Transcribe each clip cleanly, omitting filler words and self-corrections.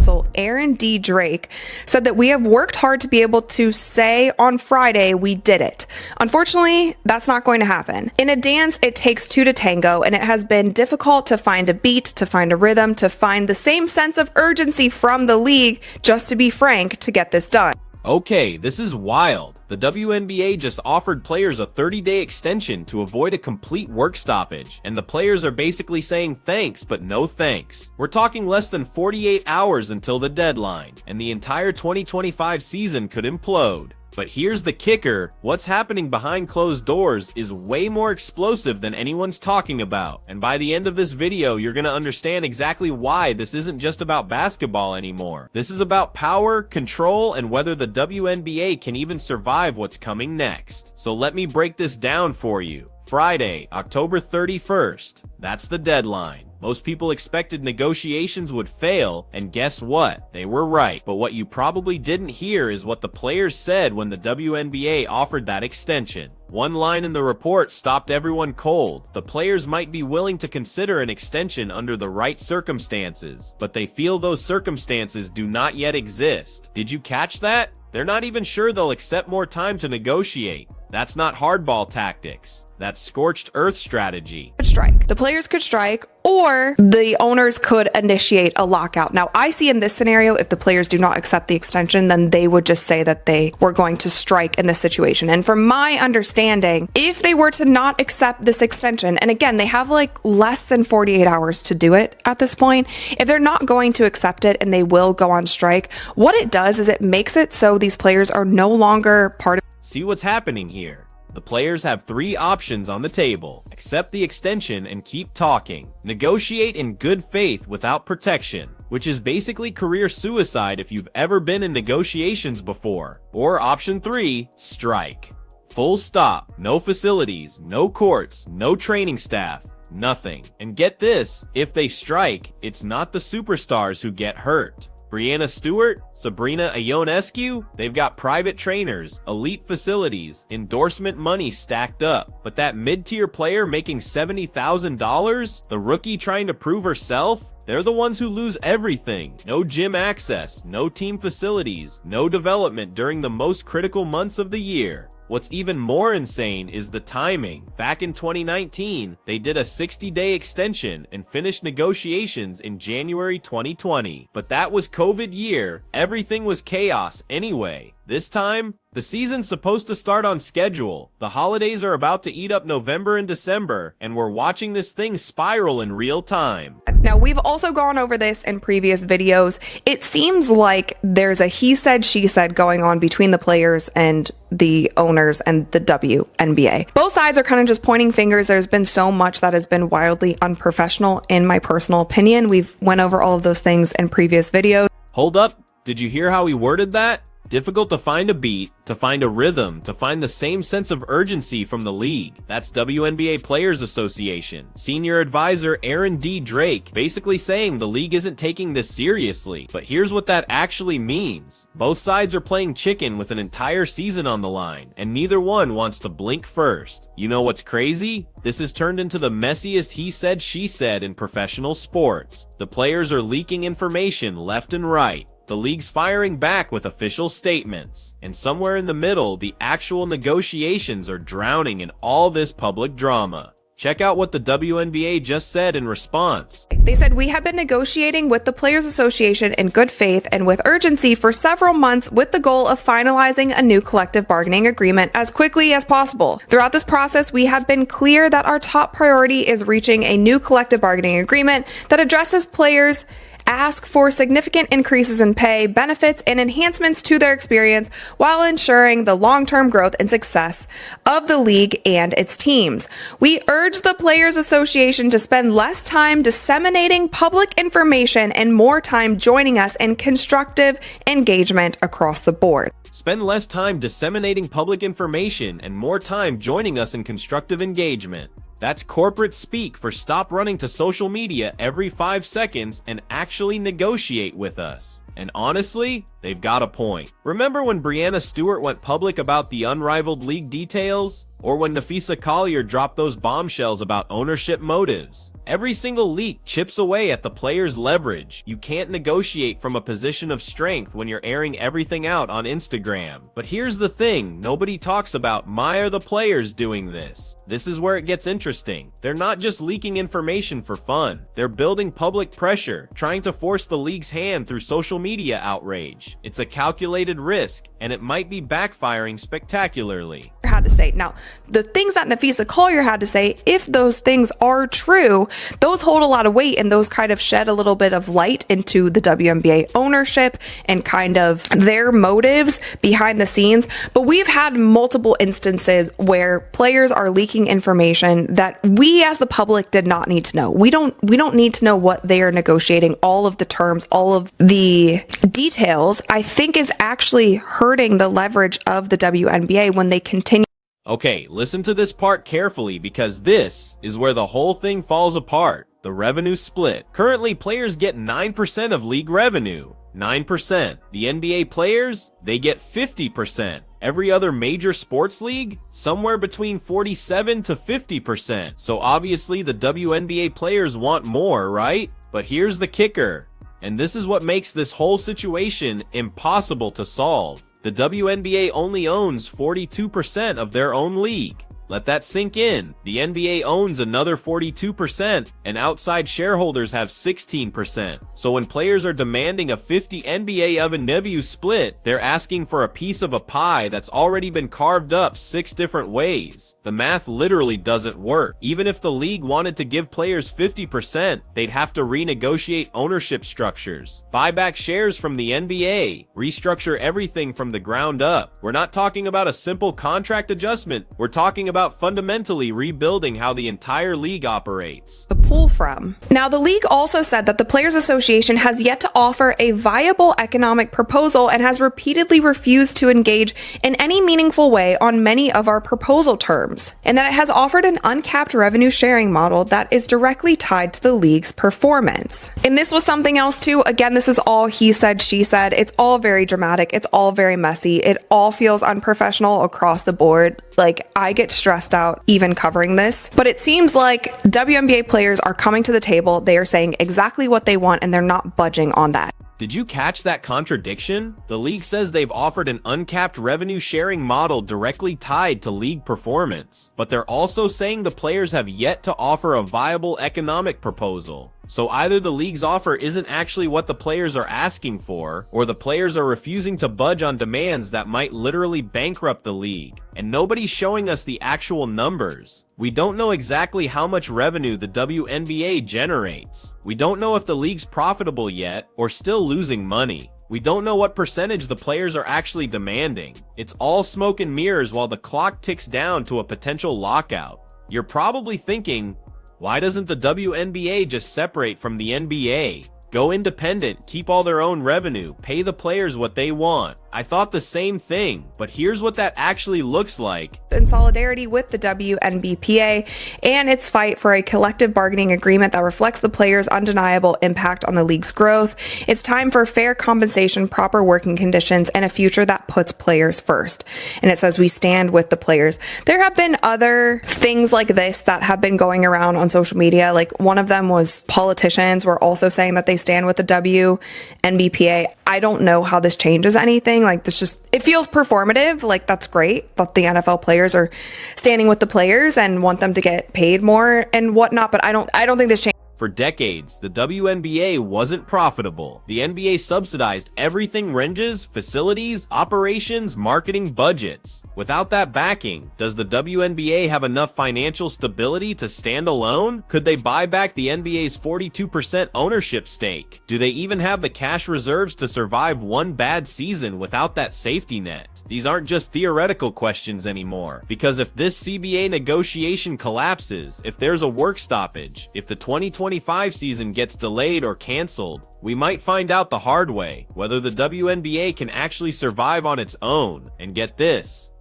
counsel, Aaron D. Drake, said that we have worked hard to be able to say on Friday we did it. Unfortunately, that's not going to happen. In a dance, it takes two to tango, and it has been difficult to find a beat, to find a rhythm, to find the same sense of urgency from the league, just to be frank, to get this done. Okay, this is wild. The WNBA just offered players a 30-day extension to avoid a complete work stoppage, and the players are basically saying thanks, but no thanks. We're talking less than 48 hours until the deadline, and the entire 2025 season could implode. But here's the kicker, what's happening behind closed doors is way more explosive than anyone's talking about. And by the end of this video, you're gonna understand exactly why this isn't just about basketball anymore. This is about power, control, and whether the WNBA can even survive what's coming next. So let me break this down for you. Friday, October 31st. That's the deadline. Most people expected negotiations would fail, and guess what? They were right. But what you probably didn't hear is what the players said when the WNBA offered that extension. One line in the report stopped everyone cold. The players might be willing to consider an extension under the right circumstances, but they feel those circumstances do not yet exist. Did you catch that? They're not even sure they'll accept more time to negotiate. That's not hardball tactics. That's scorched earth strategy. Strike. The players could strike, or the owners could initiate a lockout. Now, I see in this scenario, if the players do not accept the extension, then they would just say that they were going to strike in this situation. And from my understanding, if they were to not accept this extension, and again, they have like less than 48 hours to do it at this point, if they're not going to accept it and they will go on strike, what it does is it makes it so these players are no longer part of. See what's happening here? The players have three options on the table. Accept the extension and keep talking. Negotiate in good faith without protection, which is basically career suicide if you've ever been in negotiations before. Or option 3, strike. Full stop. No facilities, no courts, no training staff, nothing. And get this, if they strike, it's not the superstars who get hurt. Breanna Stewart, Sabrina Ionescu, they've got private trainers, elite facilities, endorsement money stacked up. But that mid-tier player making $70,000, the rookie trying to prove herself, they're the ones who lose everything. No gym access, no team facilities, no development during the most critical months of the year. What's even more insane is the timing. Back in 2019, they did a 60-day extension and finished negotiations in January 2020. But that was COVID year. Everything was chaos anyway. This time, the season's supposed to start on schedule. The holidays are about to eat up November and December, and we're watching this thing spiral in real time. Now, we've also gone over this in previous videos. It seems like there's a he said, she said going on between the players and the owners and the WNBA. Both sides are kind of just pointing fingers. There's been so much that has been wildly unprofessional, in my personal opinion. We've went over all of those things in previous videos. Hold up, did you hear how he worded that? Difficult to find a beat, to find a rhythm, to find the same sense of urgency from the league. That's WNBA Players Association. Senior advisor Aaron D. Drake basically saying the league isn't taking this seriously. But here's what that actually means. Both sides are playing chicken with an entire season on the line, and neither one wants to blink first. You know what's crazy? This has turned into the messiest he said, she said in professional sports. The players are leaking information left and right. The league's firing back with official statements. And somewhere in the middle, the actual negotiations are drowning in all this public drama. Check out what the WNBA just said in response. They said, "We have been negotiating with the Players Association in good faith and with urgency for several months with the goal of finalizing a new collective bargaining agreement as quickly as possible. Throughout this process, we have been clear that our top priority is reaching a new collective bargaining agreement that addresses players' ask for significant increases in pay, benefits, and enhancements to their experience while ensuring the long-term growth and success of the league and its teams. We urge the Players Association to spend less time disseminating public information and more time joining us in constructive engagement across the board." Spend less time disseminating public information and more time joining us in constructive engagement. That's corporate speak for stop running to social media every 5 seconds and actually negotiate with us. And honestly, they've got a point. Remember when Breanna Stewart went public about the unrivaled league details? Or when Nafisa Collier dropped those bombshells about ownership motives? Every single leak chips away at the player's leverage. You can't negotiate from a position of strength when you're airing everything out on Instagram. But here's the thing, nobody talks about why are the players doing this. This is where it gets interesting. They're not just leaking information for fun. They're building public pressure, trying to force the league's hand through social media outrage. It's a calculated risk, and it might be backfiring spectacularly. Had to say. Now, the things that Nafisa Collier had to say, if those things are true, those hold a lot of weight and those kind of shed a little bit of light into the WNBA ownership and kind of their motives behind the scenes. But we've had multiple instances where players are leaking information that we as the public did not need to know. We don't need to know what they are negotiating, all of the terms, all of the details. I think is actually hurting the leverage of the WNBA when they continue. Okay, listen to this part carefully because this is where the whole thing falls apart. The revenue split. Currently, players get 9% of league revenue. 9%. The NBA players, they get 50%. Every other major sports league, somewhere between 47 to 50%. So obviously the WNBA players want more, right? But here's the kicker. And this is what makes this whole situation impossible to solve. The WNBA only owns 42% of their own league. Let that sink in. The NBA owns another 42%, and outside shareholders have 16%. So when players are demanding a 50 NBA of a W split, they're asking for a piece of a pie that's already been carved up 6 different ways. The math literally doesn't work. Even if the league wanted to give players 50%, they'd have to renegotiate ownership structures, buy back shares from the NBA, restructure everything from the ground up. We're not talking about a simple contract adjustment. We're talking about fundamentally rebuilding how the entire league operates. To pull from. Now, the league also said that the Players Association has yet to offer a viable economic proposal and has repeatedly refused to engage in any meaningful way on many of our proposal terms, and that it has offered an uncapped revenue sharing model that is directly tied to the league's performance. And this was something else too. Again, this is all he said, she said. It's all very dramatic. It's all very messy. It all feels unprofessional across the board. Like, I get stressed out even covering this, but it seems like WNBA players are coming to the table. They are saying exactly what they want and they're not budging on that. Did you catch that contradiction? The league says they've offered an uncapped revenue sharing model directly tied to league performance, but they're also saying the players have yet to offer a viable economic proposal. So either the league's offer isn't actually what the players are asking for, or the players are refusing to budge on demands that might literally bankrupt the league. And nobody's showing us the actual numbers. We don't know exactly how much revenue the WNBA generates. We don't know if the league's profitable yet, or still losing money. We don't know what percentage the players are actually demanding. It's all smoke and mirrors while the clock ticks down to a potential lockout. You're probably thinking, why doesn't the WNBA just separate from the NBA? Go independent, keep all their own revenue, pay the players what they want. I thought the same thing, but here's what that actually looks like. In solidarity with the WNBPA and its fight for a collective bargaining agreement that reflects the players' undeniable impact on the league's growth, it's time for fair compensation, proper working conditions, and a future that puts players first. And it says we stand with the players. There have been other things like this that have been going around on social media. Like, one of them was politicians were also saying that they stand with the WNBPA. I don't know how this changes anything. Like, this just, it feels performative. Like, that's great that the NFL players are standing with the players and want them to get paid more and whatnot, but I don't think this changes. For decades, the WNBA wasn't profitable. The NBA subsidized everything: ranges, facilities, operations, marketing, budgets. Without that backing, does the WNBA have enough financial stability to stand alone? Could they buy back the NBA's 42% ownership stake? Do they even have the cash reserves to survive one bad season without that safety net? These aren't just theoretical questions anymore, because if this CBA negotiation collapses, if there's a work stoppage, if the 2025 season gets delayed or canceled, we might find out the hard way whether the WNBA can actually survive on its own. And get this,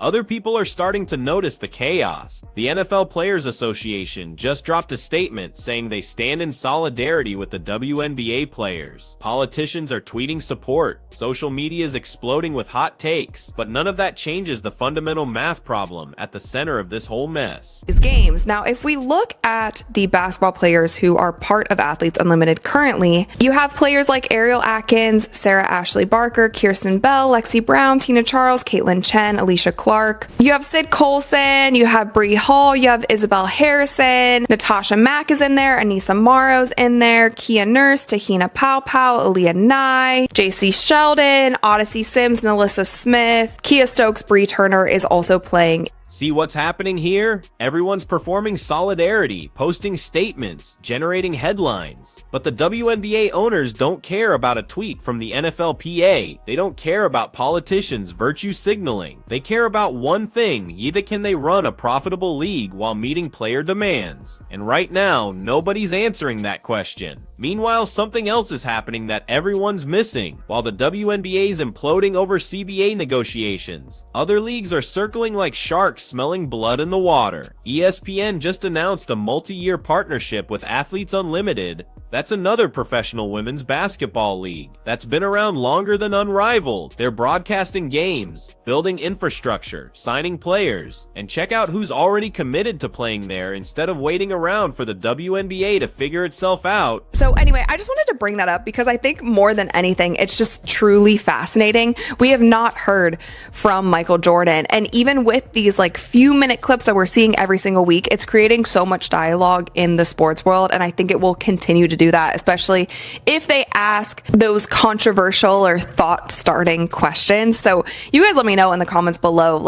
Other people are starting to notice the chaos. The NFL Players Association just dropped a statement saying they stand in solidarity with the WNBA players. Politicians are tweeting support. Social media is exploding with hot takes, but none of that changes the fundamental math problem at the center of this whole mess. Games. Now, if we look at the basketball players who are part of Athletes Unlimited currently, you have players like Ariel Atkins, Sarah Ashley Barker, Kirsten Bell, Lexi Brown, Tina Charles, Caitlin Chen, Alicia Clark. You have Sid Colson, you have Bree Hall, you have Isabel Harrison, Natasha Mack is in there, Anissa Morrow's in there, Kia Nurse, Tahina Pow, Aaliyah Nye, JC Sheldon, Odyssey Sims, Alyssa Smith, Kia Stokes, Bree Turner is also playing. See what's happening here? Everyone's performing solidarity, posting statements, generating headlines. But the WNBA owners don't care about a tweet from the NFLPA. They don't care about politicians virtue signaling. They care about one thing: either can they run a profitable league while meeting player demands? And right now, nobody's answering that question. Meanwhile, something else is happening that everyone's missing. While the WNBA is imploding over CBA negotiations, other leagues are circling like sharks smelling blood in the water. ESPN just announced a multi-year partnership with Athletes Unlimited. That's another professional women's basketball league that's been around longer than Unrivaled. They're broadcasting games, building infrastructure, signing players, and check out who's already committed to playing there instead of waiting around for the WNBA to figure itself out. So anyway, I just wanted to bring that up because I think more than anything, it's just truly fascinating. We have not heard from Michael Jordan, and even with these few minute clips that we're seeing every single week, it's creating so much dialogue in the sports world, and I think it will continue to do that, especially if they ask those controversial or thought-starting questions. So you guys let me know in the comments below,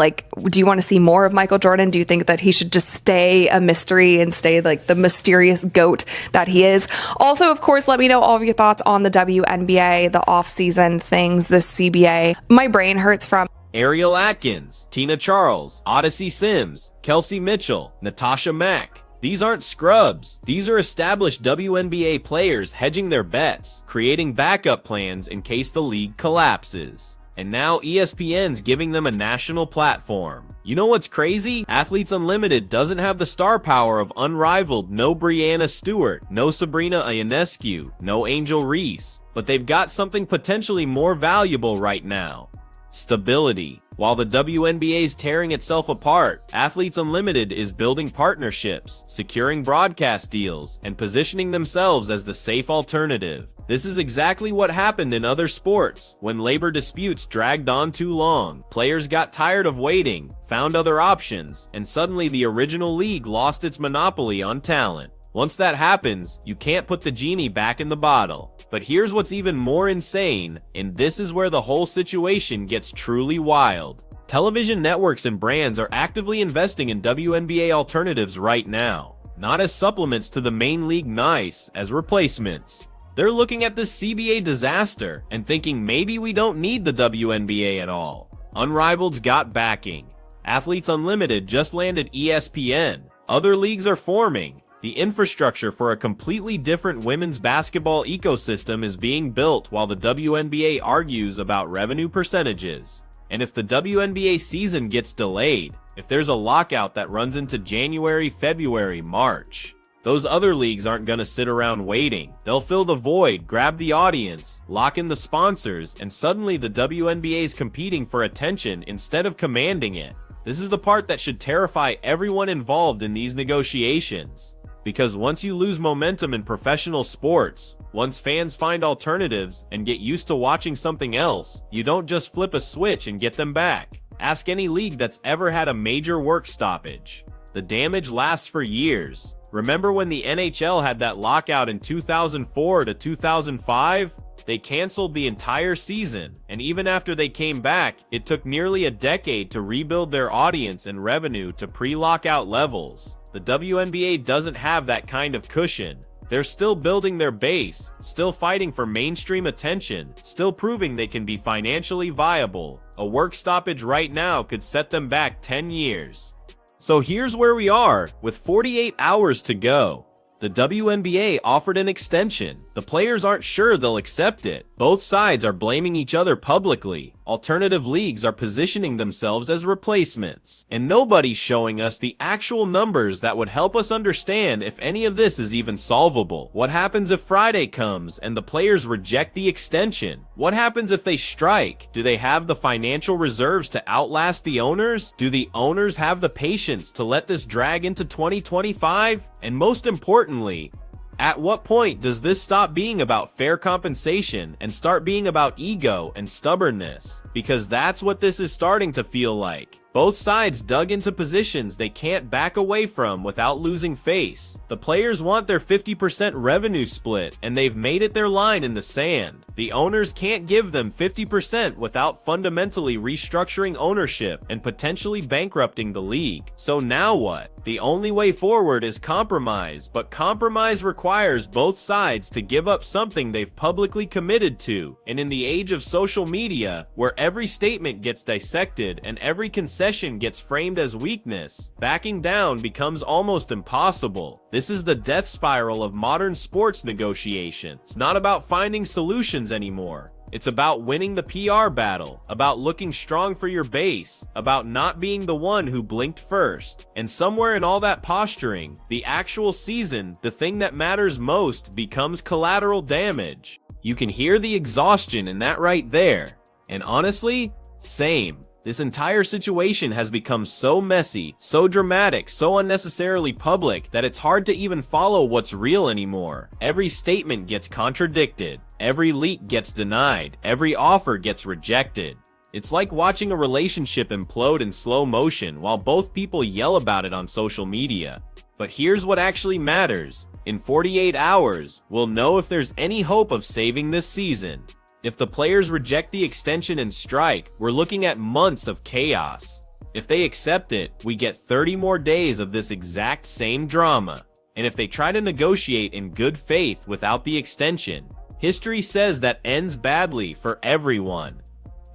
do you want to see more of Michael Jordan? Do you think that he should just stay a mystery and stay the mysterious GOAT that he is? Also, of course, let me know all of your thoughts on the WNBA, the off-season things, the CBA. My brain hurts from Ariel Atkins, Tina Charles, Odyssey Sims, Kelsey Mitchell, Natasha Mack. These aren't scrubs. These are established WNBA players hedging their bets, creating backup plans in case the league collapses. And now ESPN's giving them a national platform. You know what's crazy? Athletes Unlimited doesn't have the star power of Unrivaled, no Brianna Stewart, no Sabrina Ionescu, no Angel Reese. But they've got something potentially more valuable right now: stability. While the WNBA is tearing itself apart, Athletes Unlimited is building partnerships, securing broadcast deals, and positioning themselves as the safe alternative. This is exactly what happened in other sports. When labor disputes dragged on too long, players got tired of waiting, found other options, and suddenly the original league lost its monopoly on talent. Once that happens, you can't put the genie back in the bottle. But here's what's even more insane, and this is where the whole situation gets truly wild. Television networks and brands are actively investing in WNBA alternatives right now, not as supplements to the main league, nice as replacements. They're looking at this CBA disaster and thinking maybe we don't need the WNBA at all. Unrivaled's got backing. Athletes Unlimited just landed ESPN. Other leagues are forming. The infrastructure for a completely different women's basketball ecosystem is being built while the WNBA argues about revenue percentages. And if the WNBA season gets delayed, if there's a lockout that runs into January, February, March, those other leagues aren't gonna sit around waiting. They'll fill the void, grab the audience, lock in the sponsors, and suddenly the WNBA is competing for attention instead of commanding it. This is the part that should terrify everyone involved in these negotiations. Because once you lose momentum in professional sports, once fans find alternatives and get used to watching something else, you don't just flip a switch and get them back. Ask any league that's ever had a major work stoppage. The damage lasts for years. Remember when the NHL had that lockout in 2004 to 2005? They canceled the entire season, and even after they came back, it took nearly a decade to rebuild their audience and revenue to pre-lockout levels. The WNBA doesn't have that kind of cushion. They're still building their base, still fighting for mainstream attention, still proving they can be financially viable. A work stoppage right now could set them back 10 years. So here's where we are, with 48 hours to go. The WNBA offered an extension. The players aren't sure they'll accept it. Both sides are blaming each other publicly. Alternative leagues are positioning themselves as replacements. And nobody's showing us the actual numbers that would help us understand if any of this is even solvable. What happens if Friday comes and the players reject the extension? What happens if they strike? Do they have the financial reserves to outlast the owners? Do the owners have the patience to let this drag into 2025? And most importantly, at what point does this stop being about fair compensation and start being about ego and stubbornness? Because that's what this is starting to feel like. Both sides dug into positions they can't back away from without losing face. The players want their 50% revenue split, and they've made it their line in the sand. The owners can't give them 50% without fundamentally restructuring ownership and potentially bankrupting the league. So now what? The only way forward is compromise, but compromise requires both sides to give up something they've publicly committed to. And in the age of social media, where every statement gets dissected and every concession gets framed as weakness, backing down becomes almost impossible. This is the death spiral of modern sports negotiation. It's not about finding solutions anymore. It's about winning the PR battle, about looking strong for your base, about not being the one who blinked first. And somewhere in all that posturing, the actual season, the thing that matters most, becomes collateral damage. You can hear the exhaustion in that right there. And honestly, same. This entire situation has become so messy, so dramatic, so unnecessarily public that it's hard to even follow what's real anymore. Every statement gets contradicted, every leak gets denied, every offer gets rejected. It's like watching a relationship implode in slow motion while both people yell about it on social media. But here's what actually matters. In 48 hours, we'll know if there's any hope of saving this season. If the players reject the extension and strike, we're looking at months of chaos. If they accept it, we get 30 more days of this exact same drama. And if they try to negotiate in good faith without the extension, history says that ends badly for everyone.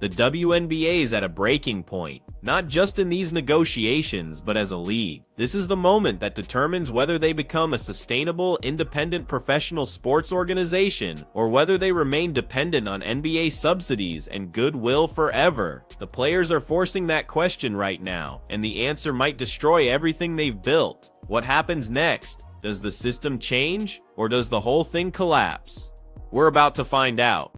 The WNBA is at a breaking point, not just in these negotiations, but as a league. This is the moment that determines whether they become a sustainable, independent professional sports organization, or whether they remain dependent on NBA subsidies and goodwill forever. The players are forcing that question right now, and the answer might destroy everything they've built. What happens next? Does the system change, or does the whole thing collapse? We're about to find out.